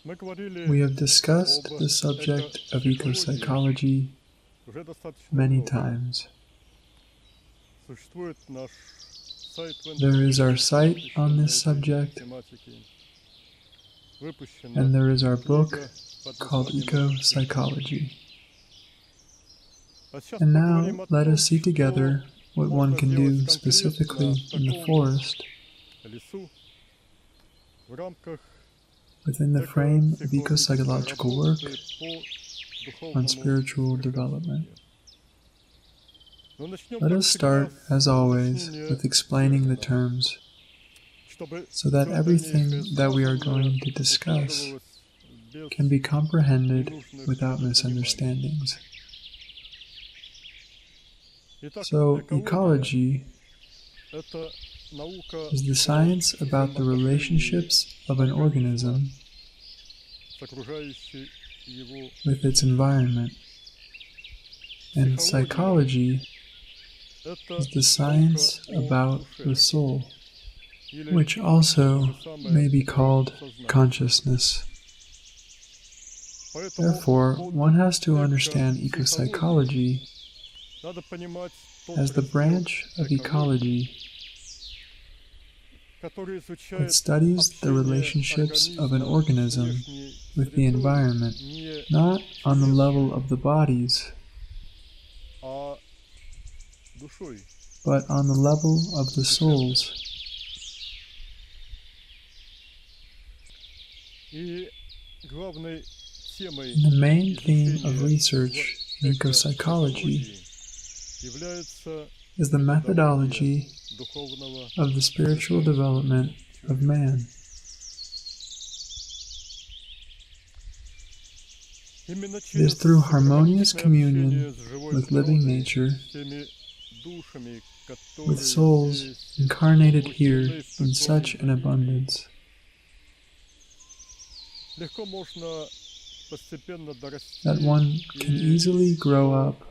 We have discussed the subject of ecopsychology many times. There is our site on this subject, and there is our book called Ecopsychology. And now let us see together what one can do specifically in the forest within the frame of ecopsychological work on spiritual development. Let us start, as always, with explaining the terms, so that everything that we are going to discuss can be comprehended without misunderstandings. So, ecology is the science about the relationships of an organism with its environment, and psychology is the science about the soul, which also may be called consciousness. Therefore, one has to understand ecopsychology as the branch of ecology that studies the relationships of an organism with the environment, not on the level of the bodies, but on the level of the souls. The main theme of research in ecopsychology is the methodology of the spiritual development of man. It is through harmonious communion with living nature, with souls incarnated here in such an abundance, that one can easily grow up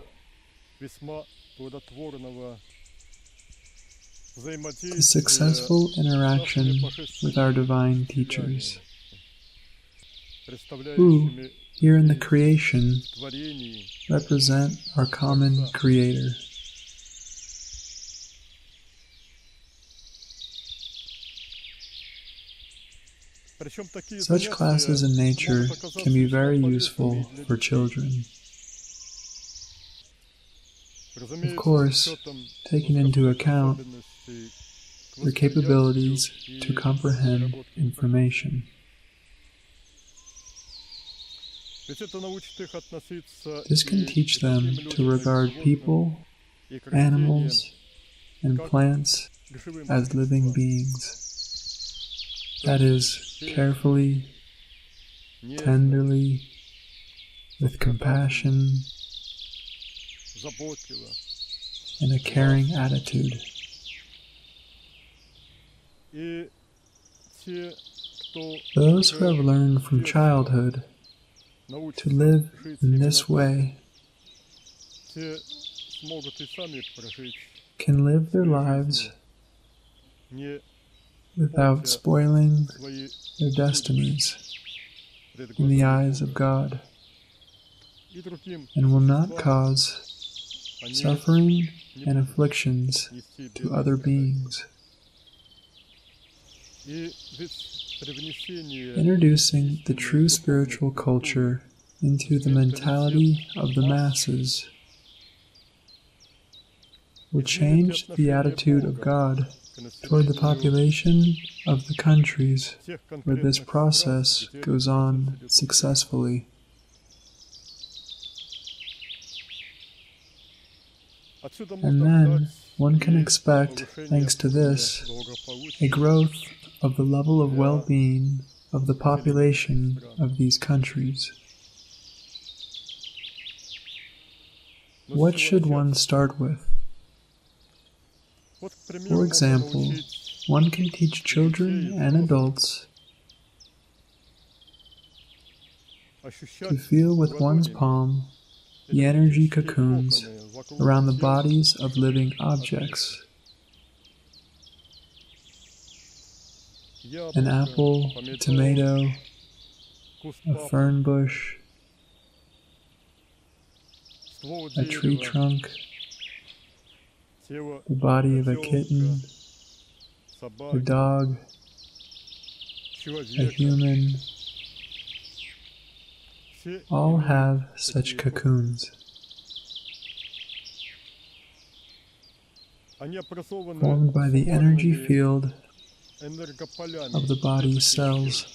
to successful interaction with our divine teachers, who, here in the creation, represent our common Creator. Such classes in nature can be very useful for children. Of course, taking into account their capabilities to comprehend information. This can teach them to regard people, animals, and plants as living beings. That is, carefully, tenderly, with compassion, and a caring attitude. Those who have learned from childhood to live in this way can live their lives without spoiling their destinies in the eyes of God, and will not cause suffering and afflictions to other beings. Introducing the true spiritual culture into the mentality of the masses will change the attitude of God toward the population of the countries where this process goes on successfully. And then one can expect, thanks to this, a growth of the level of well-being of the population of these countries. What should one start with? For example, one can teach children and adults to feel with one's palm the energy cocoons around the bodies of living objects. An apple, a tomato, a fern bush, a tree trunk, the body of a kitten, a dog, a human, all have such cocoons. Formed by the energy field of the body's cells.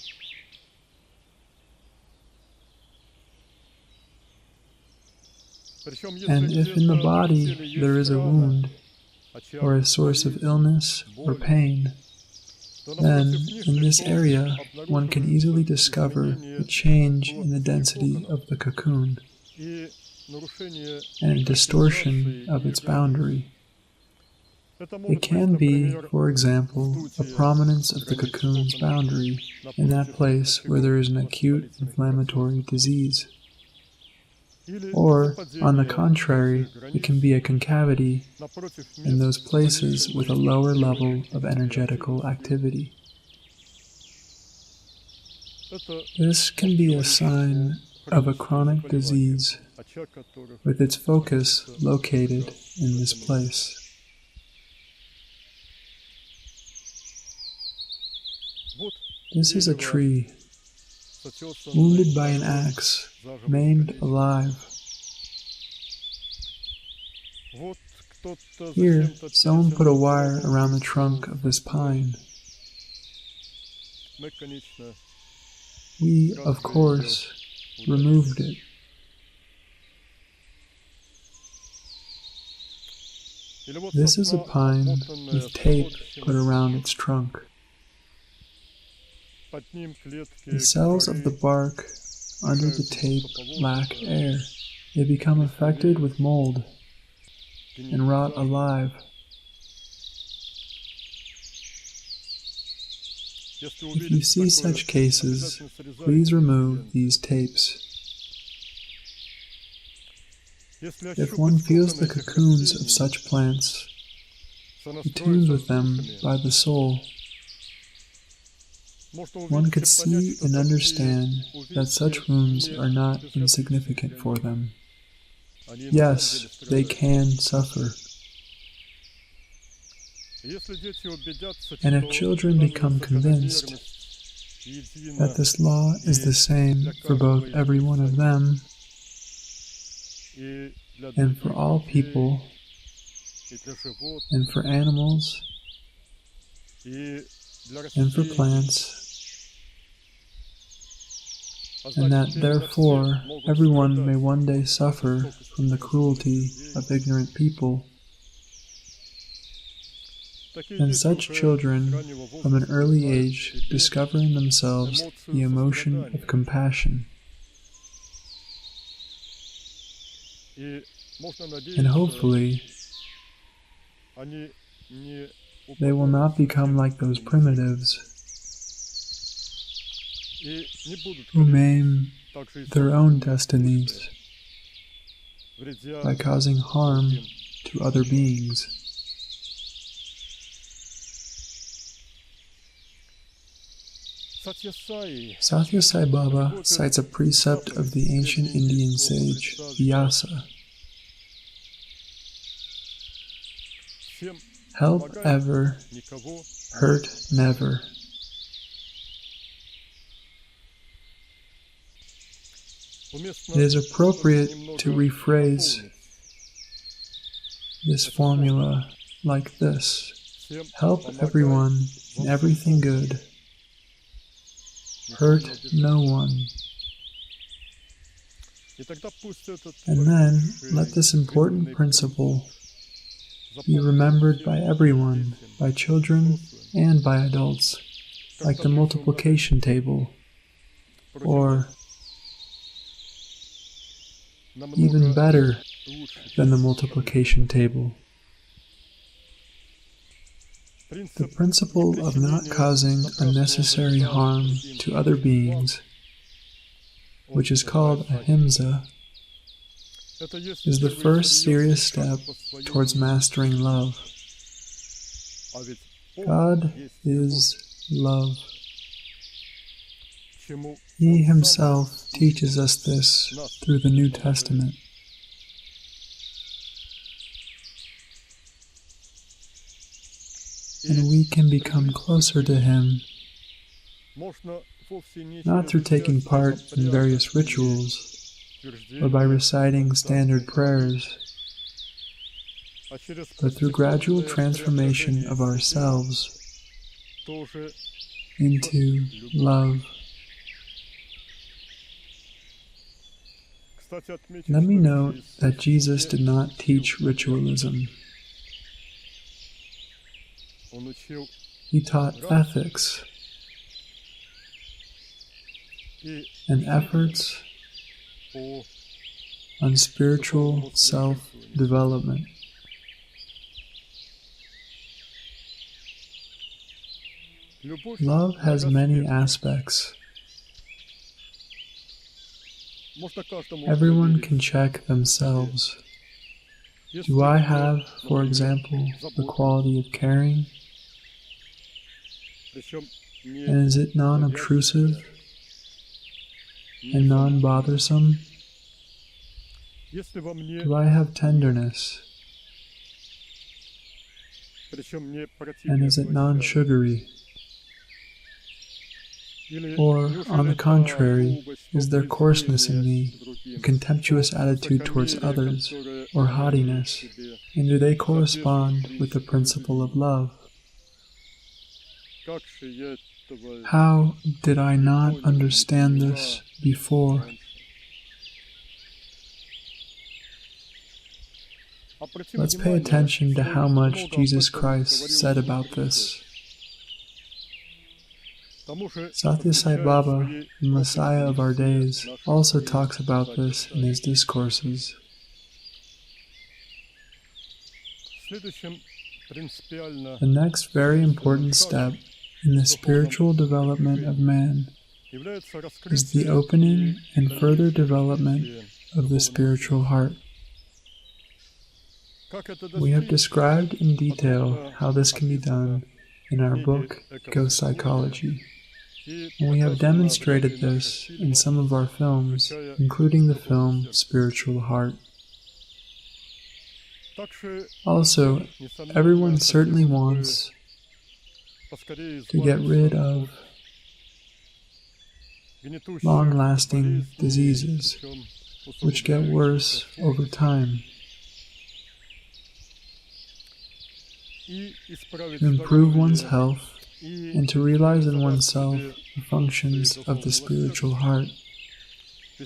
And if in the body there is a wound, or a source of illness or pain, then in this area one can easily discover a change in the density of the cocoon and a distortion of its boundary. It can be, for example, a prominence of the cocoon's boundary in that place where there is an acute inflammatory disease. Or, on the contrary, it can be a concavity in those places with a lower level of energetical activity. This can be a sign of a chronic disease with its focus located in this place. This is a tree, wounded by an axe, maimed alive. Here, someone put a wire around the trunk of this pine. We, of course, removed it. This is a pine with tape put around its trunk. The cells of the bark under the tape lack air. They become affected with mold and rot alive. If you see such cases, please remove these tapes. If one feels the cocoons of such plants, attuned with them by the soul, one could see and understand that such wounds are not insignificant for them. Yes, they can suffer. And if children become convinced that this law is the same for both every one of them and for all people and for animals and for plants, and that therefore everyone may one day suffer from the cruelty of ignorant people, and such children from an early age discover in themselves the emotion of compassion. And hopefully they will not become like those primitives who maim their own destinies by causing harm to other beings. Satya Sai Baba cites a precept of the ancient Indian sage Vyasa. Help ever, hurt never. It is appropriate to rephrase this formula like this: help everyone in everything good, hurt no one. And then let this important principle be remembered by everyone, by children and by adults, like the multiplication table, or even better than the multiplication table. The principle of not causing unnecessary harm to other beings, which is called ahimsa, is the first serious step towards mastering love. God is love. He himself teaches us this through the New Testament. And we can become closer to him not through taking part in various rituals or by reciting standard prayers, but through gradual transformation of ourselves into love. Let me note that Jesus did not teach ritualism. He taught ethics and efforts on spiritual self-development. Love has many aspects. Everyone can check themselves. Do I have, for example, the quality of caring? And is it non-obtrusive and non-bothersome? Do I have tenderness? And is it non-sugary? Or, on the contrary, is there coarseness in me, a contemptuous attitude towards others, or haughtiness, and do they correspond with the principle of love? How did I not understand this before? Let's pay attention to how much Jesus Christ said about this. Satya Sai Baba, the Messiah of our days, also talks about this in his discourses. The next very important step in the spiritual development of man is the opening and further development of the spiritual heart. We have described in detail how this can be done in our book, Ecopsychology. And we have demonstrated this in some of our films, including the film Spiritual Heart. Also, everyone certainly wants to get rid of long-lasting diseases, which get worse over time. To improve one's health and to realize in oneself the functions of the spiritual heart.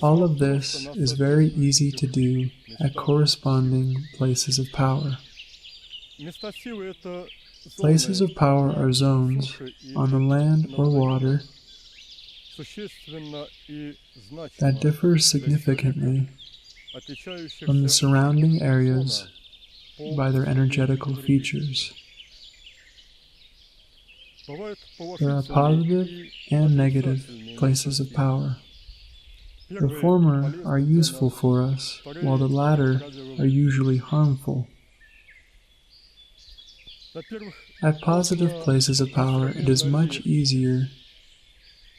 All of this is very easy to do at corresponding places of power. Places of power are zones on the land or water that differ significantly from the surrounding areas by their energetical features. There are positive and negative places of power. The former are useful for us, while the latter are usually harmful. At positive places of power, it is much easier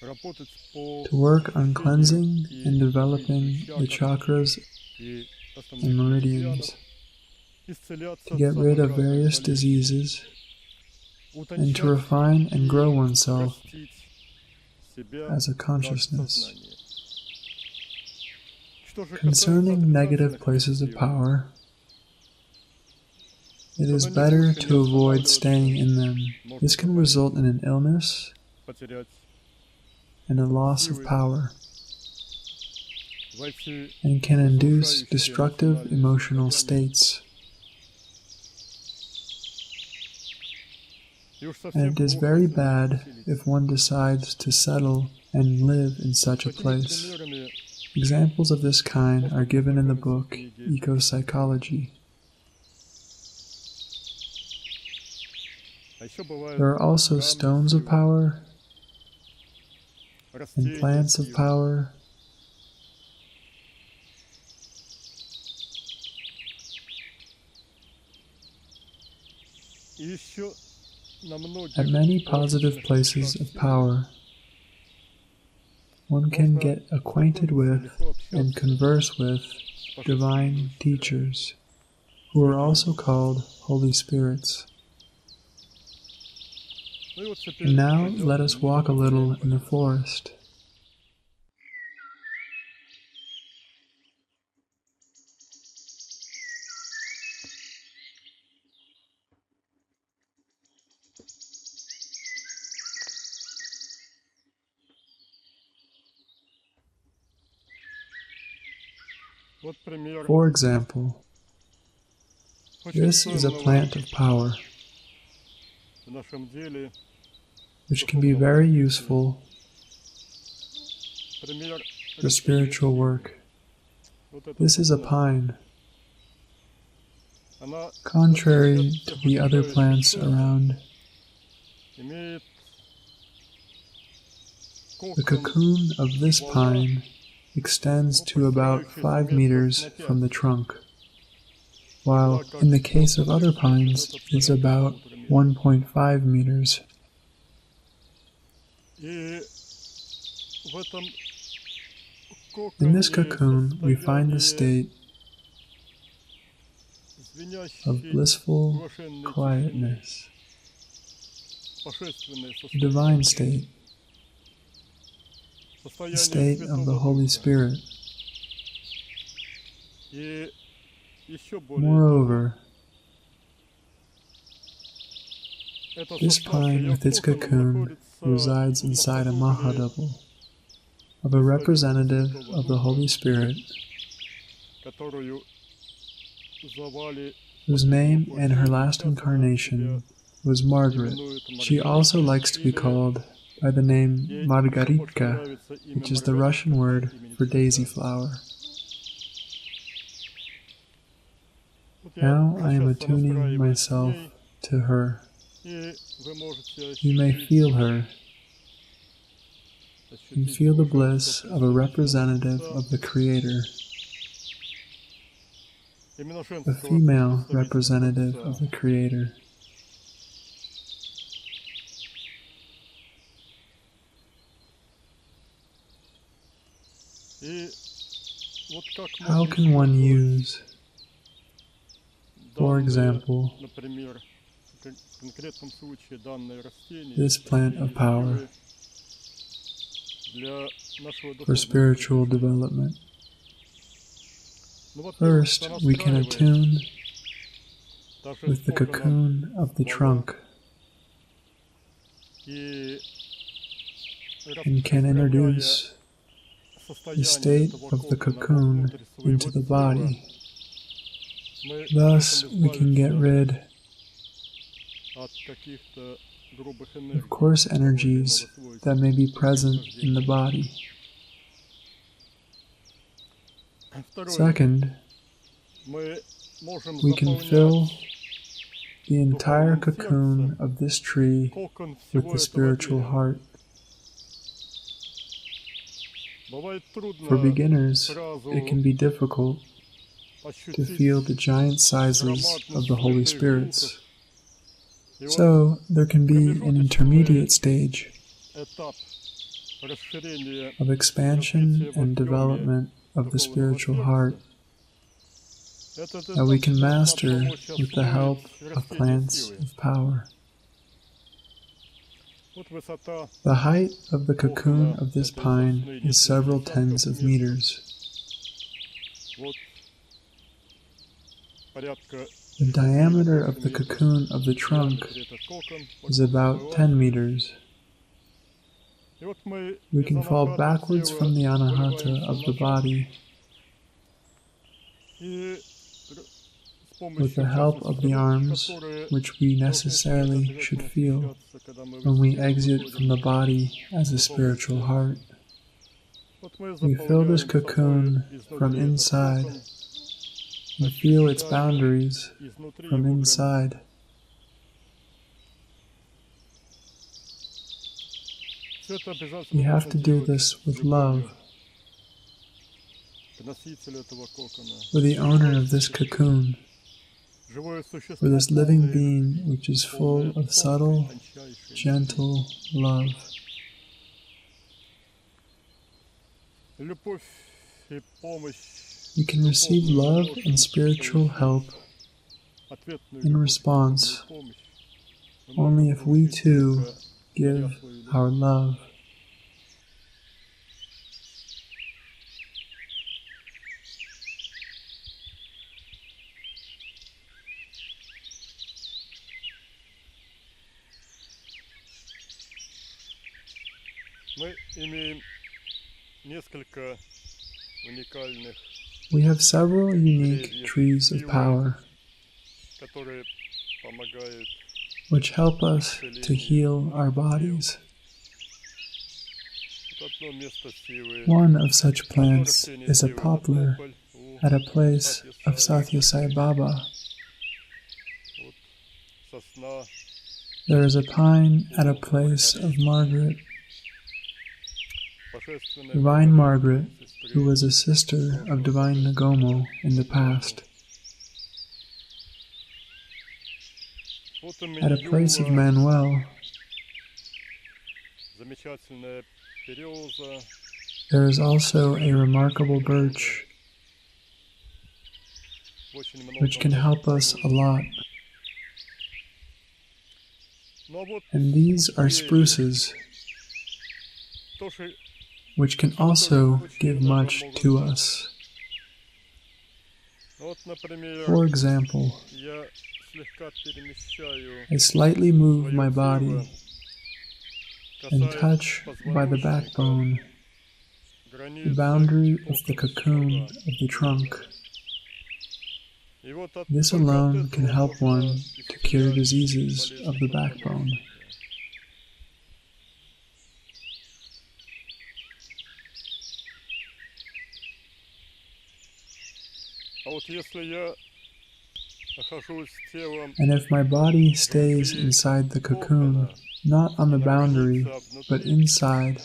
to work on cleansing and developing the chakras and meridians, to get rid of various diseases, and to refine and grow oneself as a consciousness. Concerning negative places of power, it is better to avoid staying in them. This can result in an illness and a loss of power, and can induce destructive emotional states. And it is very bad if one decides to settle and live in such a place. Examples of this kind are given in the book Ecopsychology. There are also stones of power and plants of power At many positive places of power, one can get acquainted with and converse with divine teachers, who are also called Holy Spirits. And now let us walk a little in the forest. For example, this is a plant of power, which can be very useful for spiritual work. This is a pine. Contrary to the other plants around, the cocoon of this pine extends to about 5 meters from the trunk, while in the case of other pines is about 1.5 meters. In this cocoon we find the state of blissful quietness, the divine state, the state of the Holy Spirit. Moreover, this pine with its cocoon resides inside a Mahadouble of a representative of the Holy Spirit, whose name in her last incarnation was Margaret. She also likes to be called by the name Margaritka, which is the Russian word for daisy flower. Now I am attuning myself to her. You may feel her and feel the bliss of a representative of the Creator, a female representative of the Creator. How can one use, for example, this plant of power for spiritual development? First, we can attune with the cocoon of the trunk and can introduce the state of the cocoon into the body. Thus, we can get rid of coarse energies that may be present in the body. Second, we can fill the entire cocoon of this tree with the spiritual heart. For beginners, it can be difficult to feel the giant sizes of the Holy Spirits. So, there can be an intermediate stage of expansion and development of the spiritual heart that we can master with the help of plants of power. The height of the cocoon of this pine is several tens of meters. The diameter of the cocoon of the trunk is about 10 meters. We can fall backwards from the anahata of the body with the help of the arms, which we necessarily should feel when we exit from the body as a spiritual heart. We fill this cocoon from inside and feel its boundaries from inside. We have to do this with love for the owner of this cocoon, for this living being which is full of subtle, gentle love. We can receive love and spiritual help in response only if we too give our love. We have several unique trees of power which help us to heal our bodies. One of such plants is a poplar at a place of Satya Sai Baba. There is a pine at a place of Margaret. Divine Margaret, who was a sister of Divine Nagomo in the past. At a place of Manuel, there is also a remarkable birch which can help us a lot. And these are spruces, which can also give much to us. For example, I slightly move my body and touch by the backbone the boundary of the cocoon of the trunk. This alone can help one to cure diseases of the backbone. And if my body stays inside the cocoon, not on the boundary, but inside,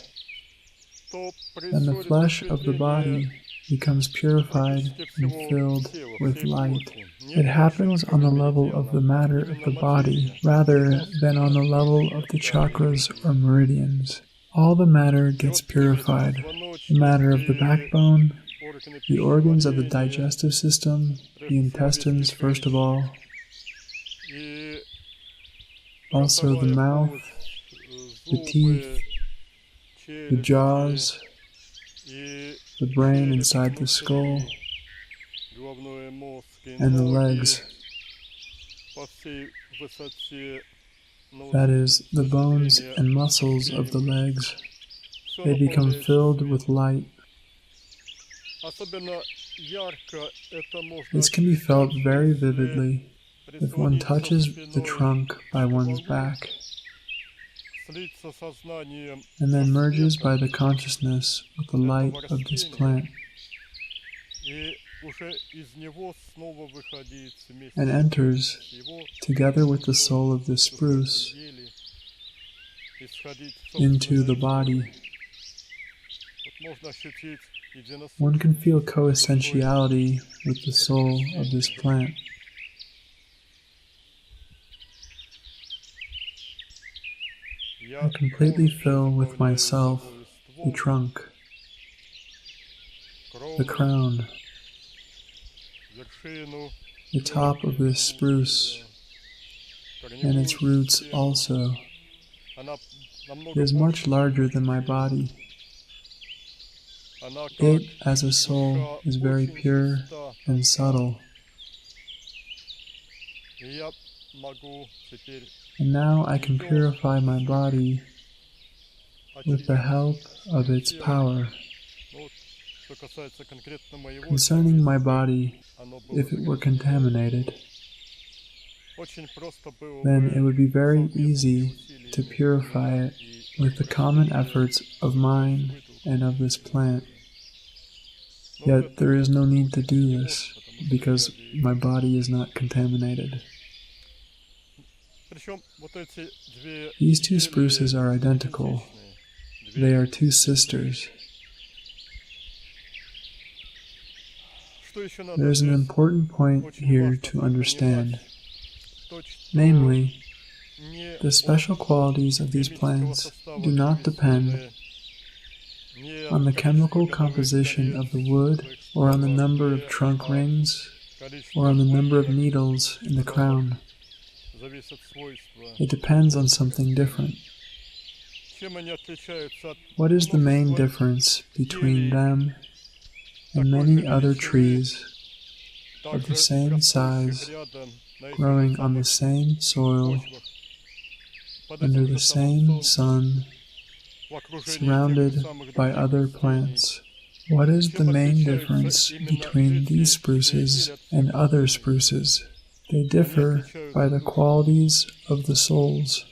then the flesh of the body becomes purified and filled with light. It happens on the level of the matter of the body, rather than on the level of the chakras or meridians. All the matter gets purified, the matter of the backbone, the organs of the digestive system, the intestines first of all, also the mouth, the teeth, the jaws, the brain inside the skull, and the legs. That is, the bones and muscles of the legs. They become filled with light. This can be felt very vividly if one touches the trunk by one's back and then merges by the consciousness with the light of this plant and enters, together with the soul of the spruce, into the body. One can feel co-essentiality with the soul of this plant. I completely fill with myself the trunk, the crown, the top of this spruce, and its roots also. It is much larger than my body. It, as a soul, is very pure and subtle. And now I can purify my body with the help of its power. Concerning my body, if it were contaminated, then it would be very easy to purify it with the common efforts of mine and of this plant. Yet there is no need to do this, because my body is not contaminated. These two spruces are identical. They are two sisters. There is an important point here to understand. Namely, the special qualities of these plants do not depend on the chemical composition of the wood, or on the number of trunk rings, or on the number of needles in the crown. It depends on something different. What is the main difference between them and many other trees of the same size, growing on the same soil, under the same sun, surrounded by other plants? What is the main difference between these spruces and other spruces? They differ by the qualities of the souls.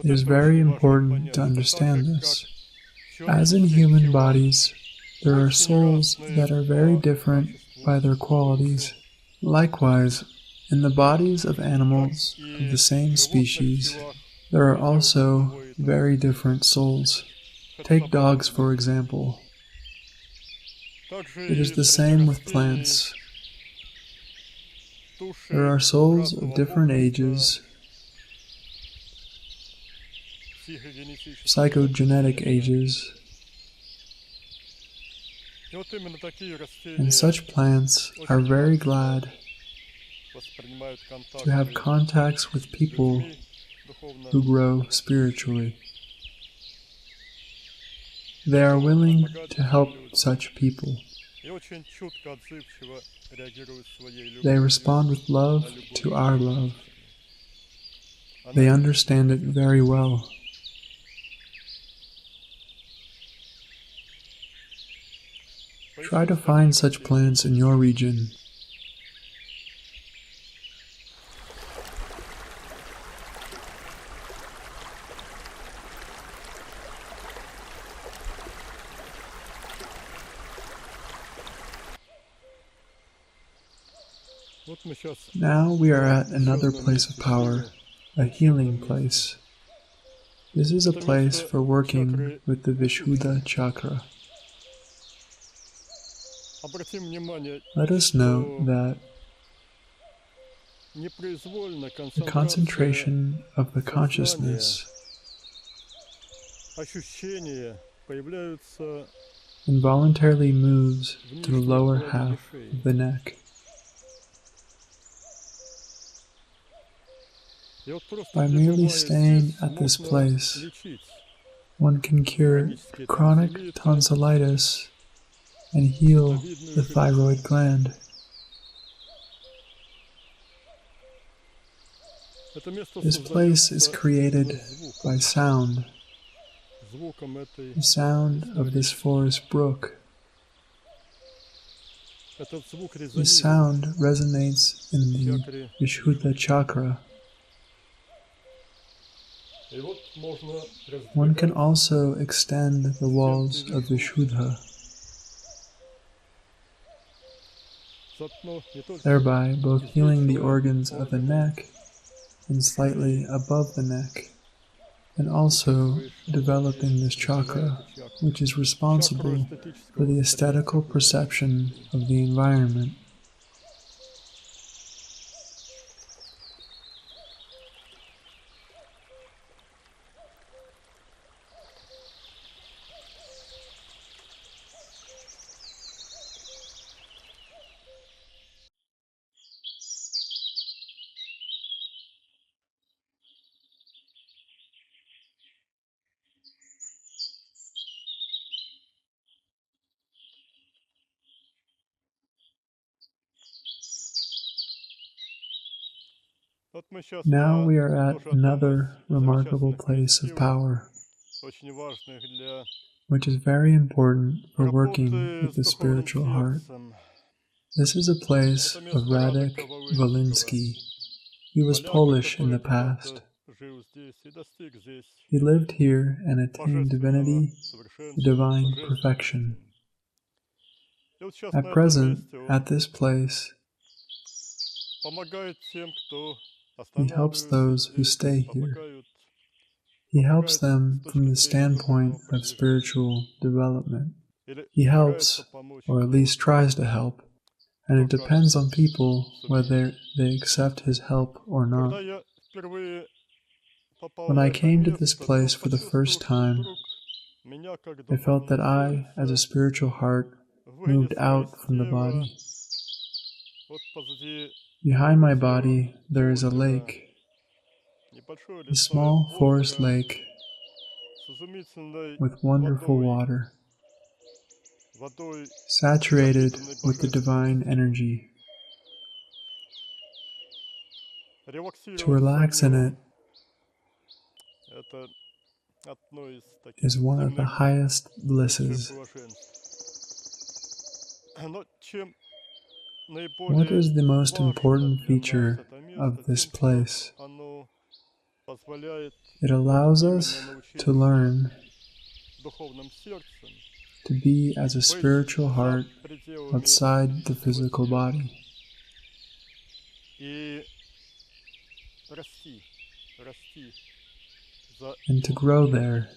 It is very important to understand this. As in human bodies, there are souls that are very different by their qualities. Likewise, in the bodies of animals of the same species, there are also very different souls. Take dogs, for example. It is the same with plants. There are souls of different ages, psychogenetic ages, and such plants are very glad to have contacts with people who grow spiritually. They are willing to help such people. They respond with love to our love. They understand it very well. Try to find such plants in your region. Now we are at another place of power, a healing place. This is a place for working with the Vishuddha chakra. Let us note that the concentration of the consciousness involuntarily moves to the lower half of the neck. By merely staying at this place, one can cure chronic tonsillitis and heal the thyroid gland. This place is created by sound, the sound of this forest brook. This sound resonates in the Vishuddha chakra. One can also extend the walls of Vishuddha, thereby both healing the organs of the neck and slightly above the neck, and also developing this chakra, which is responsible for the aesthetical perception of the environment. Now we are at another remarkable place of power, which is very important for working with the spiritual heart. This is a place of Radek Woliński. He was Polish in the past. He lived here and attained divinity, the divine perfection. At present, at this place, he helps those who stay here. He helps them from the standpoint of spiritual development. He helps, or at least tries to help, and it depends on people whether they accept his help or not. When I came to this place for the first time, I felt that I, as a spiritual heart, moved out from the body. Behind my body, there is a lake, a small forest lake with wonderful water, saturated with the divine energy. To relax in it is one of the highest blisses. What is the most important feature of this place? It allows us to learn to be as a spiritual heart outside the physical body. And to grow there.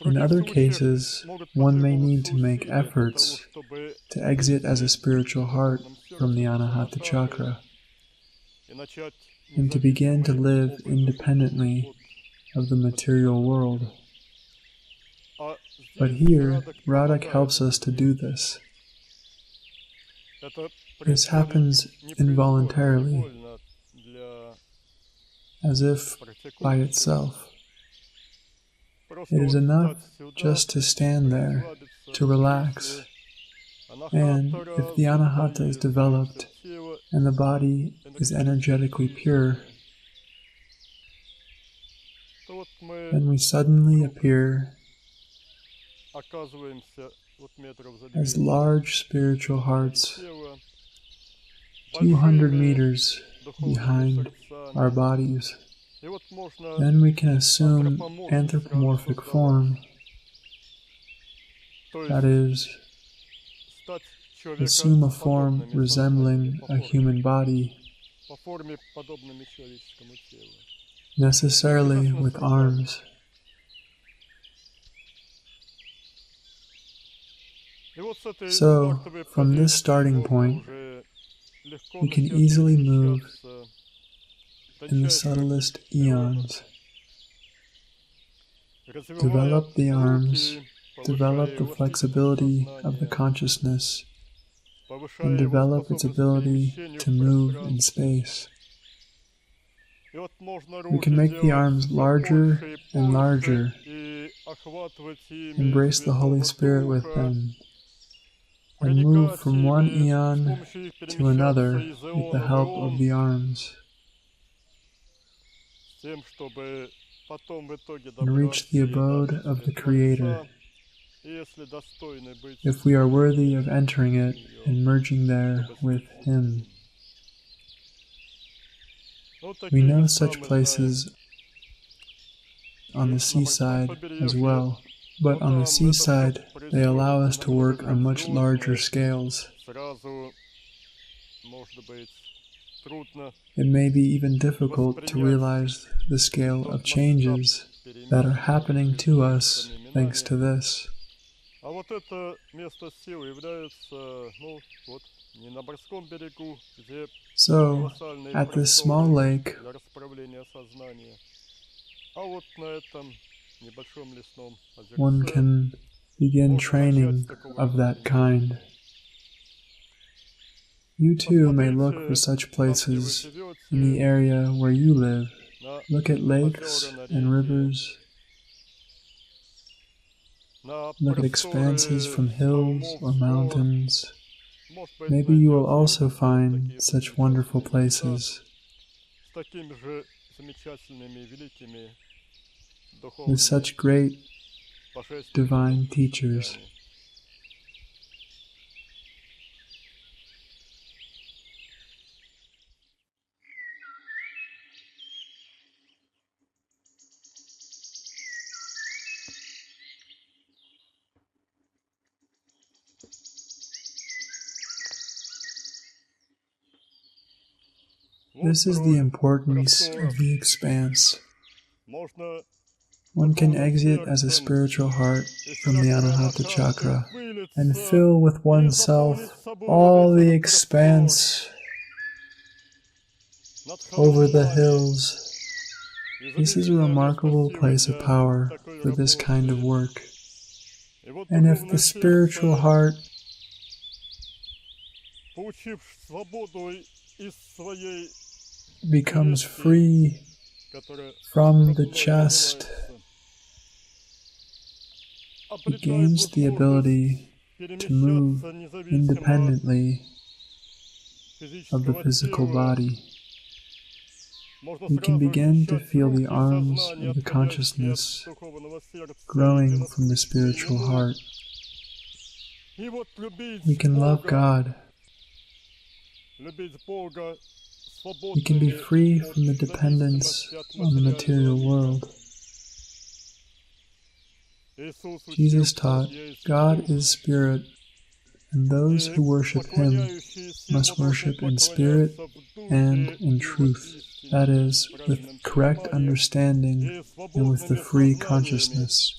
In other cases, one may need to make efforts to exit as a spiritual heart from the Anahata chakra and to begin to live independently of the material world. But here, Radha helps us to do this. This happens involuntarily, as if by itself. It is enough just to stand there, to relax, and if the Anahata is developed and the body is energetically pure, then we suddenly appear as large spiritual hearts 200 meters behind our bodies. Then we can assume anthropomorphic form, that is, assume a form resembling a human body, necessarily with arms. So, from this starting point, we can easily move in the subtlest eons. Develop the arms, develop the flexibility of the consciousness, and develop its ability to move in space. We can make the arms larger and larger, embrace the Holy Spirit with them, and move from one eon to another with the help of the arms, and reach the abode of the Creator, if we are worthy of entering it and merging there with Him. We know such places on the seaside as well, but on the seaside they allow us to work on much larger scales. It may be even difficult to realize the scale of changes that are happening to us thanks to this. So, at this small lake, one can begin training of that kind. You too may look for such places in the area where you live. Look at lakes and rivers. Look at expanses from hills or mountains. Maybe you will also find such wonderful places with such great divine teachers. This is the importance of the expanse. One can exit as a spiritual heart from the Anahata chakra and fill with oneself all the expanse over the hills. This is a remarkable place of power for this kind of work. And if the spiritual heart becomes free from the chest, it gains the ability to move independently of the physical body. We can begin to feel the arms of the consciousness growing from the spiritual heart. We can love God. We can be free from the dependence on the material world. Jesus taught, God is spirit, and those who worship Him must worship in spirit and in truth. That is, with correct understanding and with the free consciousness.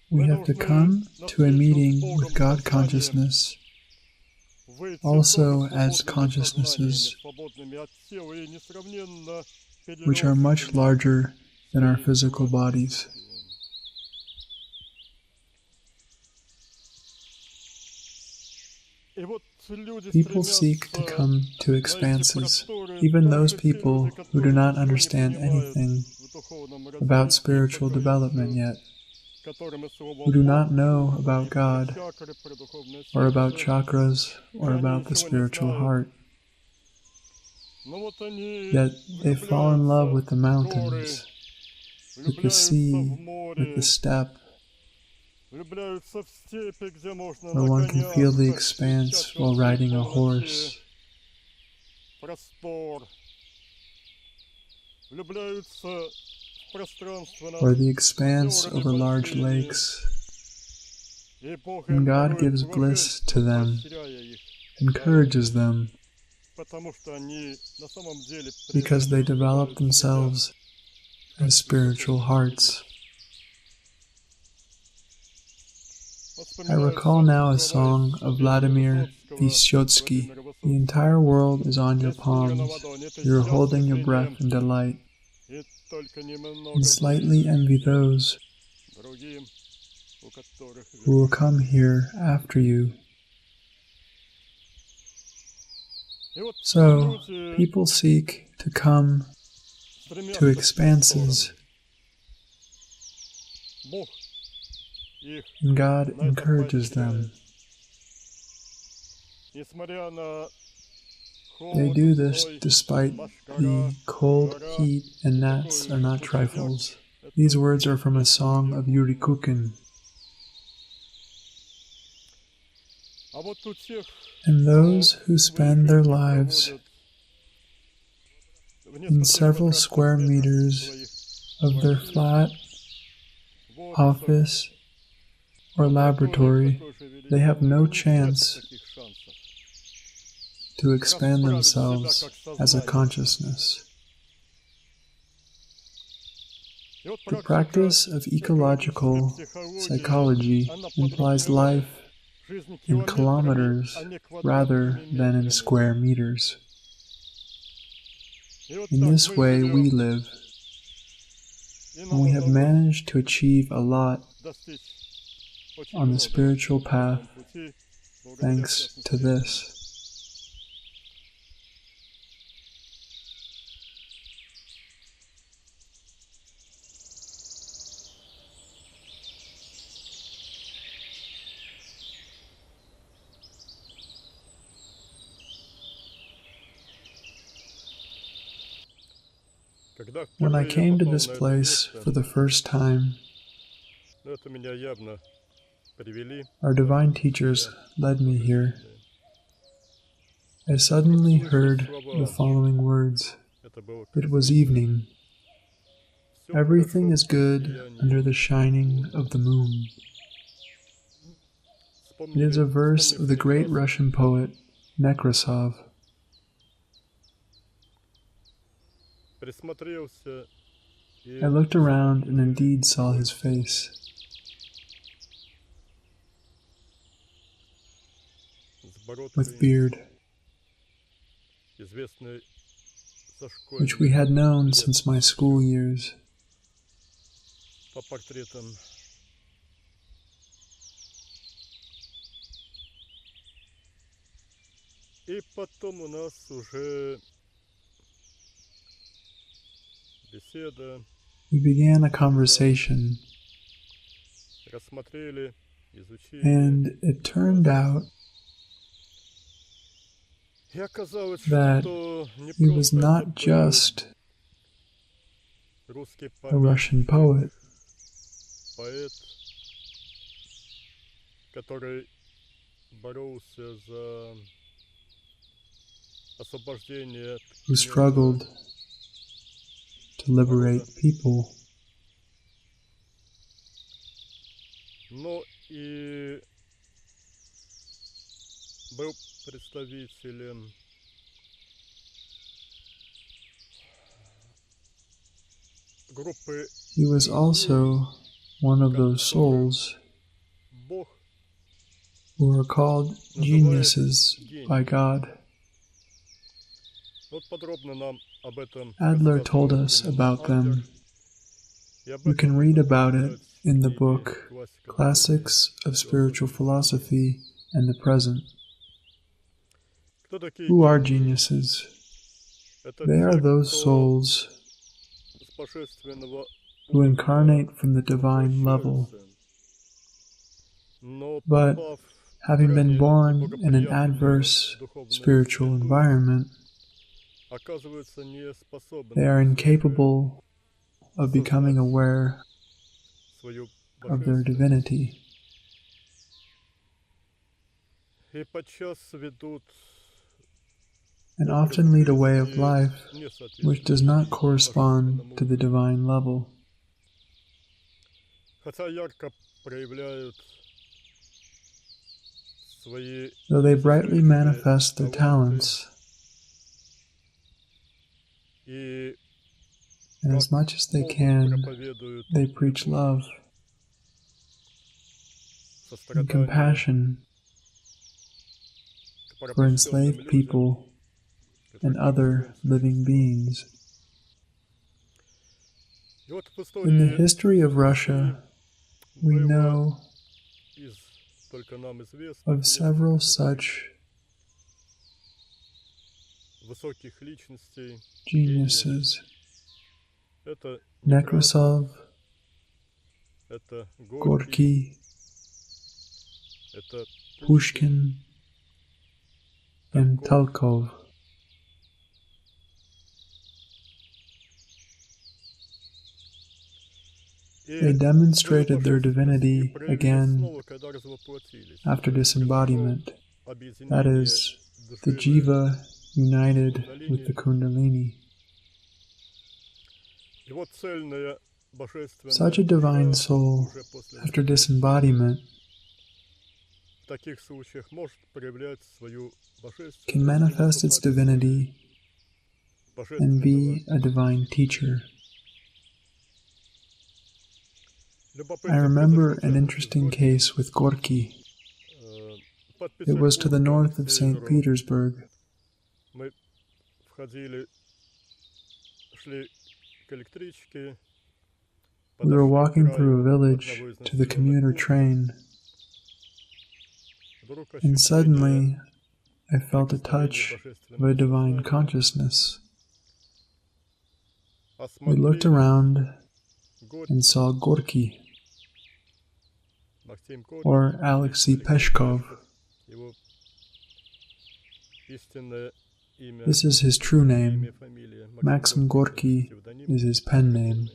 We have to come to a meeting with God consciousness, also as consciousnesses which are much larger than our physical bodies. People seek to come to expanses, even those people who do not understand anything about spiritual development yet, who do not know about God, or about chakras, or about the spiritual heart. Yet they fall in love with the mountains, with the sea, with the steppe, where one can feel the expanse while riding a horse. Or the expanse over large lakes. And God gives bliss to them, encourages them, because they develop themselves as spiritual hearts. I recall now a song of Vladimir Vysotsky. The entire world is on your palms. You are holding your breath in delight, and slightly envy those who will come here after you. So, people seek to come to expanses, and God encourages them. They do this despite the cold, heat, and gnats are not trifles. These words are from a song of Yuri Kukin. And those who spend their lives in several square meters of their flat, office, or laboratory, they have no chance to expand themselves as a consciousness. The practice of ecological psychology implies life in kilometers rather than in square meters. In this way we live, and we have managed to achieve a lot on the spiritual path thanks to this. When I came to this place for the first time, our divine teachers led me here. I suddenly heard the following words. It was evening. Everything is good under the shining of the moon. It is a verse of the great Russian poet Nekrasov. I looked around and indeed saw his face. With beard. which we had known since my school years. We began a conversation, and it turned out that he was not just a Russian poet, who struggled to liberate people, he was also one of those souls who are called geniuses by God. Adler told us about them. You can read about it in the book Classics of Spiritual Philosophy and the Present. Who are geniuses? They are those souls who incarnate from the divine level, but having been born in an adverse spiritual environment, they are incapable of becoming aware of their divinity. And often lead a way of life which does not correspond to the divine level. Though they brightly manifest their talents, and as much as they can, they preach love and compassion for enslaved people and other living beings. In the history of Russia, we know of several such geniuses. Nekrasov, Gorky, Pushkin, and Talkov. They demonstrated their divinity again after disembodiment, that is, the jiva united with the kundalini. Such a divine soul, after disembodiment, can manifest its divinity and be a divine teacher. I remember an interesting case with Gorky. It was to the north of St. Petersburg. We were walking through a village to the commuter train, and suddenly I felt a touch of a divine consciousness. We looked around and saw Gorky, or Alexei Peshkov. This is his true name. Maxim Gorky is his pen name.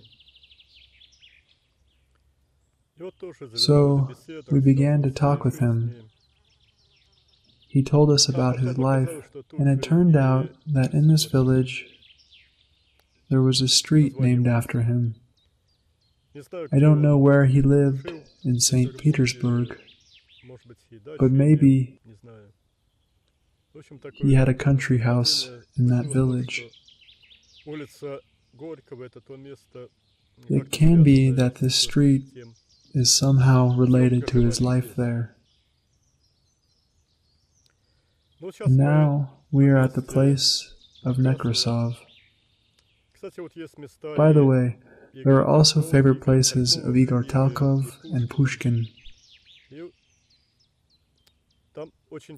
So we began to talk with him. He told us about his life, and it turned out that in this village there was a street named after him. I don't know where he lived in St. Petersburg, but maybe he had a country house in that village. It can be that this street is somehow related to his life there. And now we are at the place of Nekrasov. By the way, there are also favorite places of Igor Talkov and Pushkin.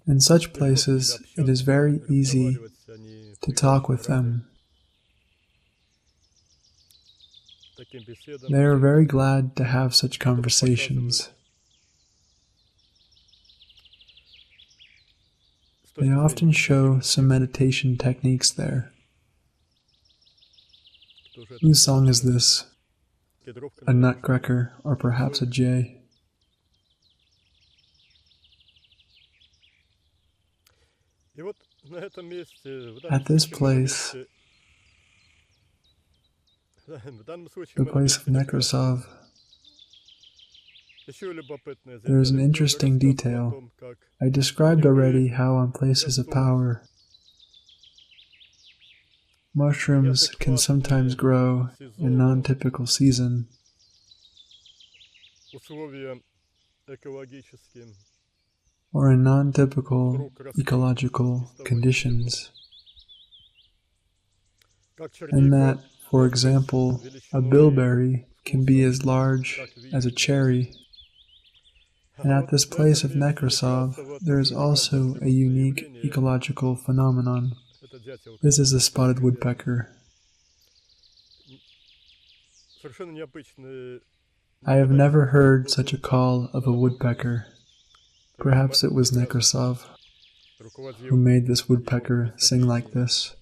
In such places, it is very easy to talk with them. They are very glad to have such conversations. They often show some meditation techniques there. Whose song is this? A nutcracker, or perhaps a jay? At this place, the place of Nekrasov, there is an interesting detail. I described already how on places of power, mushrooms can sometimes grow in non-typical season, or in non-typical ecological conditions, and that, for example, a bilberry can be as large as a cherry. And at this place of Nekrasov, there is also a unique ecological phenomenon. This is the spotted woodpecker. I have never heard such a call of a woodpecker. Perhaps it was Nekrasov who made this woodpecker sing like this.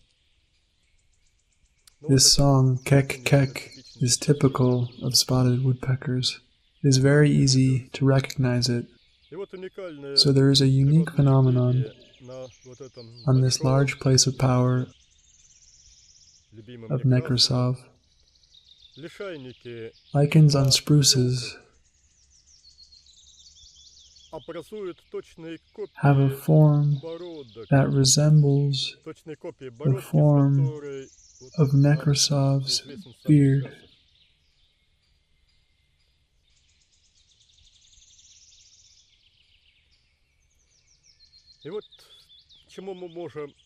This song, kek kek, is typical of spotted woodpeckers. It is very easy to recognize it. So there is a unique phenomenon on this large place of power of Nekrasov. Lichens on spruces have a form that resembles the form of Nekrasov's beard.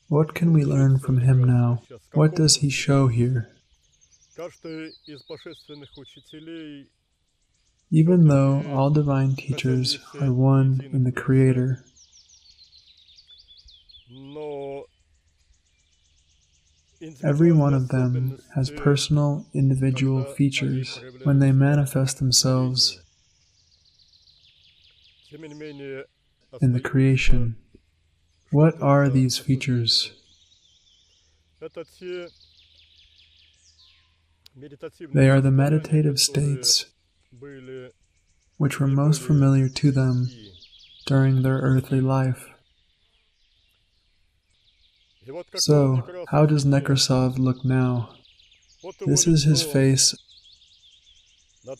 What can we learn from him now? What does he show here? Even though all divine teachers are one in the Creator, every one of them has personal, individual features when they manifest themselves in the creation. What are these features? They are the meditative states which were most familiar to them during their earthly life. So, how does Nekrasov look now? This is his face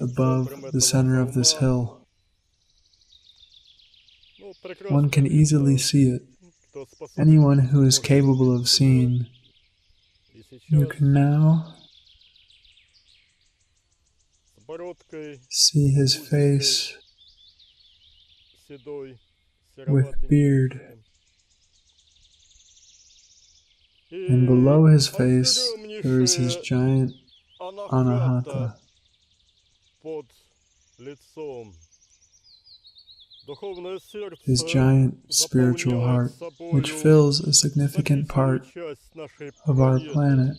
above the center of this hill. One can easily see it. Anyone who is capable of seeing, you can now see his face with beard, and below his face there is his giant anahata, his giant spiritual heart, which fills a significant part of our planet.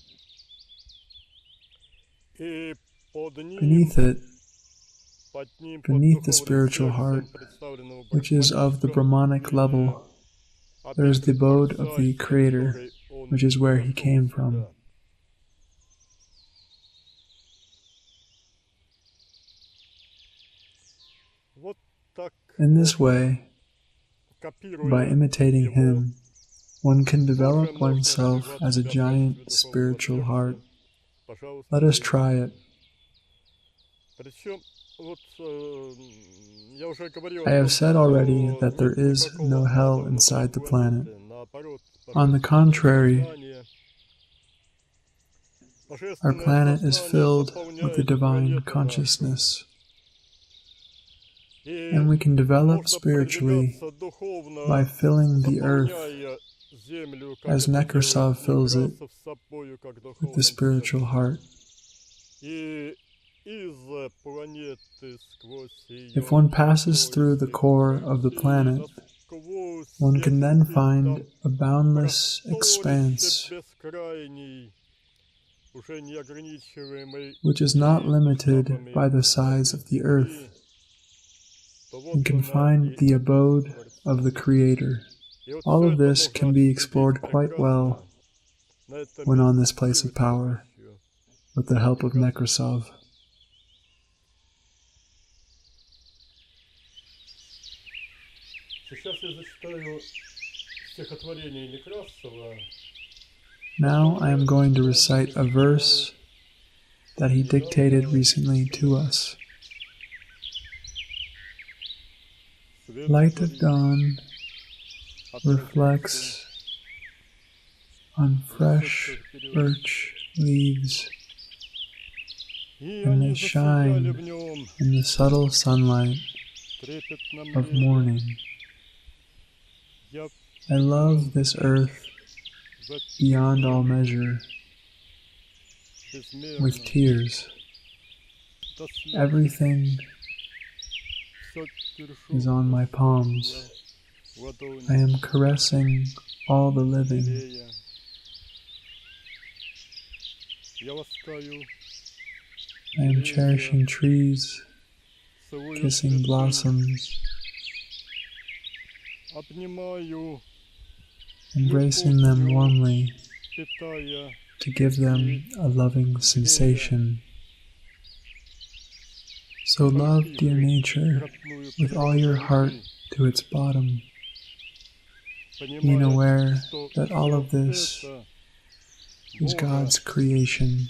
Beneath it, beneath the spiritual heart, which is of the Brahmanic level, there is the abode of the Creator, which is where he came from. In this way, by imitating him, one can develop oneself as a giant spiritual heart. Let us try it. I have said already that there is no hell inside the planet. On the contrary, our planet is filled with the divine consciousness, and we can develop spiritually by filling the earth as Nekrasov fills it with the spiritual heart. If one passes through the core of the planet, one can then find a boundless expanse which is not limited by the size of the earth, and can find the abode of the Creator. All of this can be explored quite well when on this place of power, with the help of Nekrasov. Now I am going to recite a verse that he dictated recently to us. Light of dawn reflects on fresh birch leaves, and they shine in the subtle sunlight of morning. I love this earth beyond all measure, with tears. Everything is on my palms. I am caressing all the living. I am cherishing trees, kissing blossoms, embracing them warmly to give them a loving sensation. So love dear nature with all your heart to its bottom, being aware that all of this is God's creation.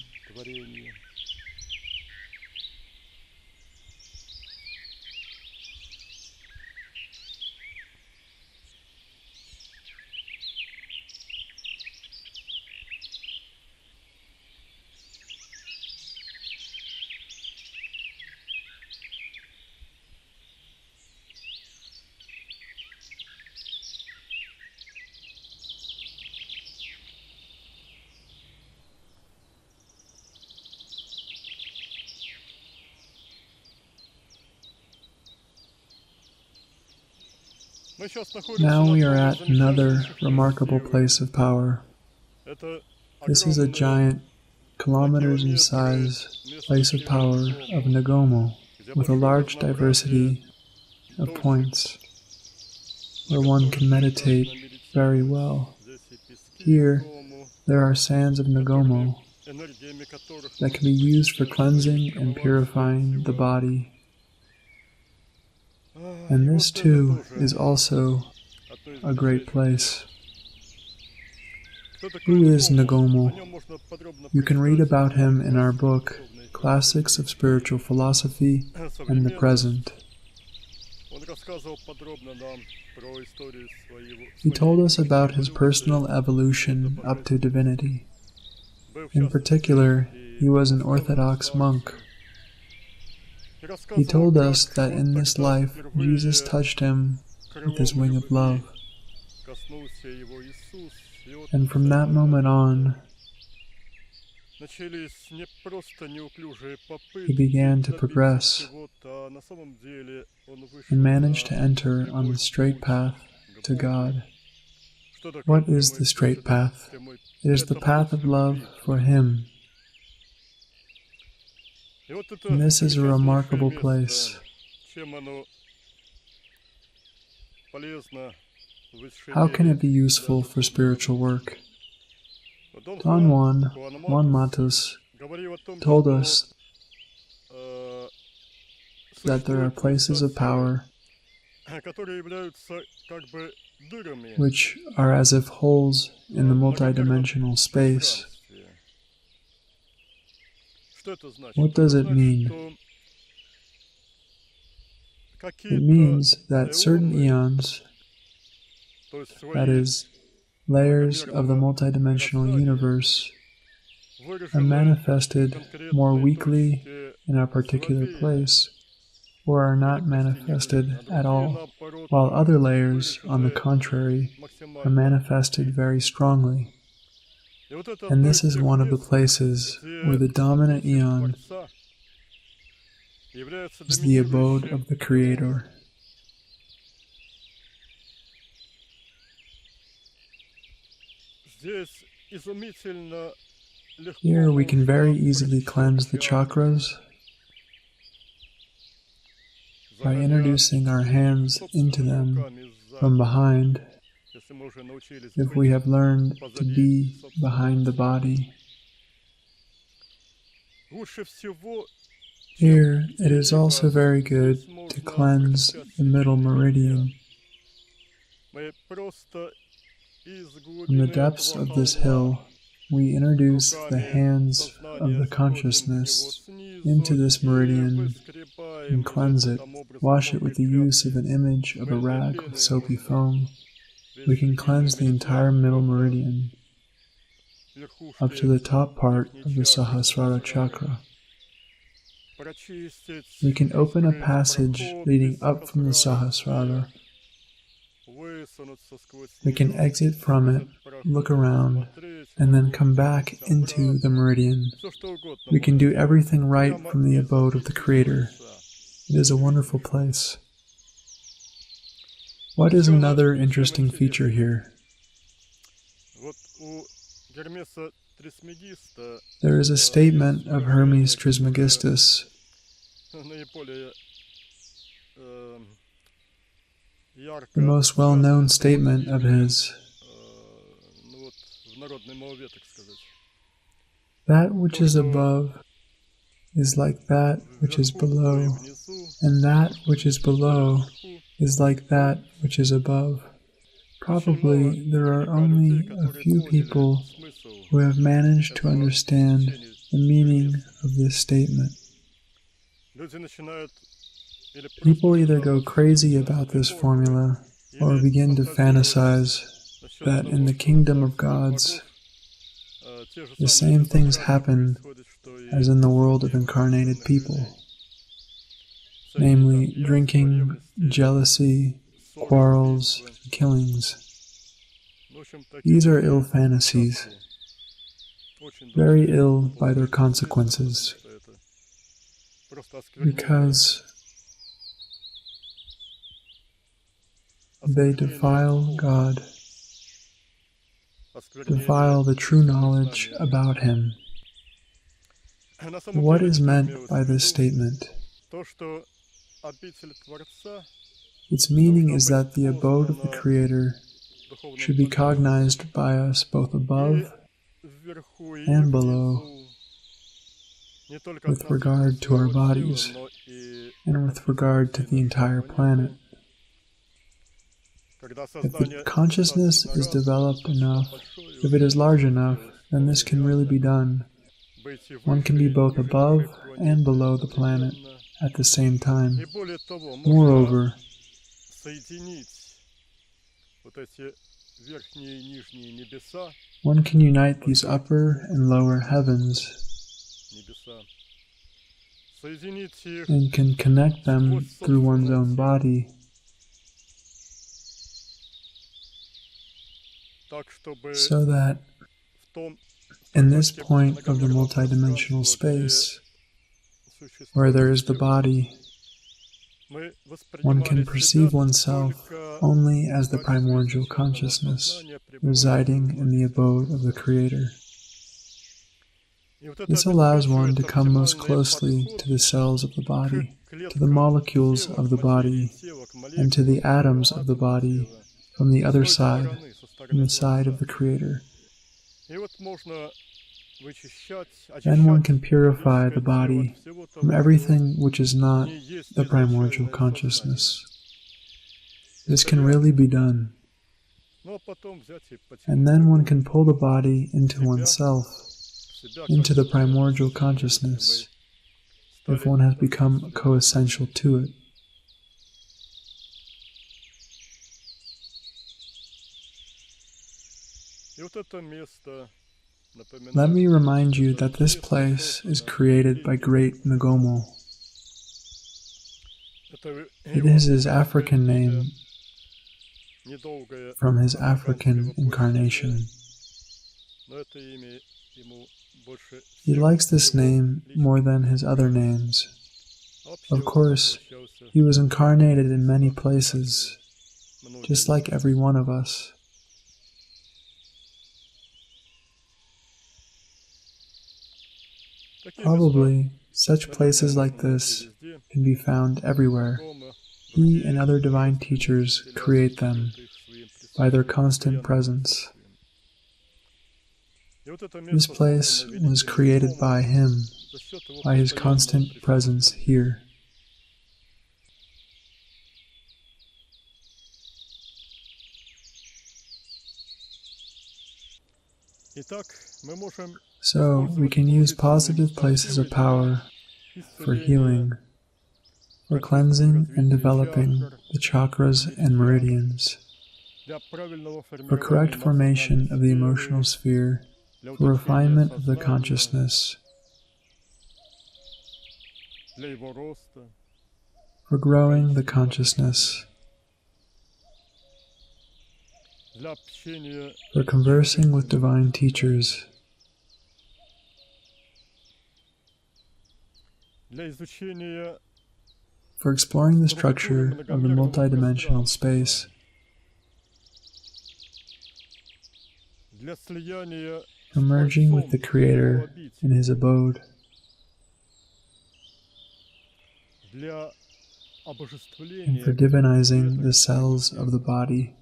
Now we are at another remarkable place of power. This is a giant, kilometers in size, place of power of Nagomo, with a large diversity of points, where one can meditate very well. Here, there are sands of Nagomo that can be used for cleansing and purifying the body. And this too is also a great place. Who is Nagomo? You can read about him in our book, Classics of Spiritual Philosophy and the Present. He told us about his personal evolution up to divinity. In particular, he was an Orthodox monk. He told us that in this life, Jesus touched him with his wing of love. And from that moment on, he began to progress and managed to enter on the straight path to God. What is the straight path? It is the path of love for him. And this is a remarkable place. How can it be useful for spiritual work? Don Juan Matus, told us that there are places of power which are as if holes in the multidimensional space. What does it mean? It means that certain eons, that is, layers of the multidimensional universe, are manifested more weakly in a particular place or are not manifested at all, while other layers, on the contrary, are manifested very strongly. And this is one of the places where the dominant eon is the abode of the Creator. Here we can very easily cleanse the chakras by introducing our hands into them from behind, if we have learned to be behind the body. Here it is also very good to cleanse the middle meridian. From the depths of this hill, we introduce the hands of the consciousness into this meridian and cleanse it. Wash it with the use of an image of a rag with soapy foam. We can cleanse the entire middle meridian up to the top part of the Sahasrara chakra. We can open a passage leading up from the Sahasrara. We can exit from it, look around, and then come back into the meridian. We can do everything right from the abode of the Creator. It is a wonderful place. What is another interesting feature here? There is a statement of Hermes Trismegistus. The most well-known statement of his. That which is above is like that which is below, and that which is below is like that which is above. Probably there are only a few people who have managed to understand the meaning of this statement. People either go crazy about this formula or begin to fantasize that in the kingdom of gods, the same things happen as in the world of incarnated people, namely drinking, jealousy, quarrels, and killings. These are ill fantasies, very ill by their consequences, because they defile God, defile the true knowledge about Him. What is meant by this statement? Its meaning is that the abode of the Creator should be cognized by us both above and below, with regard to our bodies and with regard to the entire planet. If the consciousness is developed enough, if it is large enough, then this can really be done. One can be both above and below the planet at the same time. Moreover, one can unite these upper and lower heavens and can connect them through one's own body, so that in this point of the multidimensional space, where there is the body, one can perceive oneself only as the primordial consciousness residing in the abode of the Creator. This allows one to come most closely to the cells of the body, to the molecules of the body, and to the atoms of the body from the other side, from the side of the Creator. Then one can purify the body from everything which is not the primordial consciousness. This can really be done. And then one can pull the body into oneself, into the primordial consciousness, if one has become coessential to it. Let me remind you that this place is created by great Nagomo. It is his African name from his African incarnation. He likes this name more than his other names. Of course, he was incarnated in many places, just like every one of us. Probably, such places like this can be found everywhere. He and other divine teachers create them by their constant presence. This place was created by him, by his constant presence here. So we can use positive places of power for healing, for cleansing and developing the chakras and meridians, for correct formation of the emotional sphere, for refinement of the consciousness, for growing the consciousness, for conversing with divine teachers, for exploring the structure of the multidimensional space, for merging with the Creator in his abode, and for divinizing the cells of the body.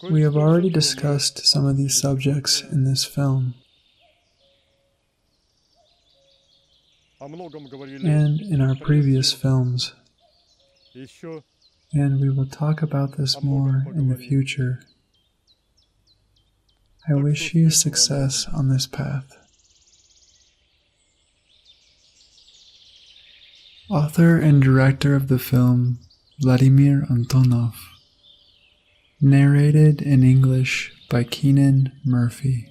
We have already discussed some of these subjects in this film, and in our previous films, and we will talk about this more in the future. I wish you success on this path. Author and director of the film, Vladimir Antonov. Narrated in English by Keenan Murphy.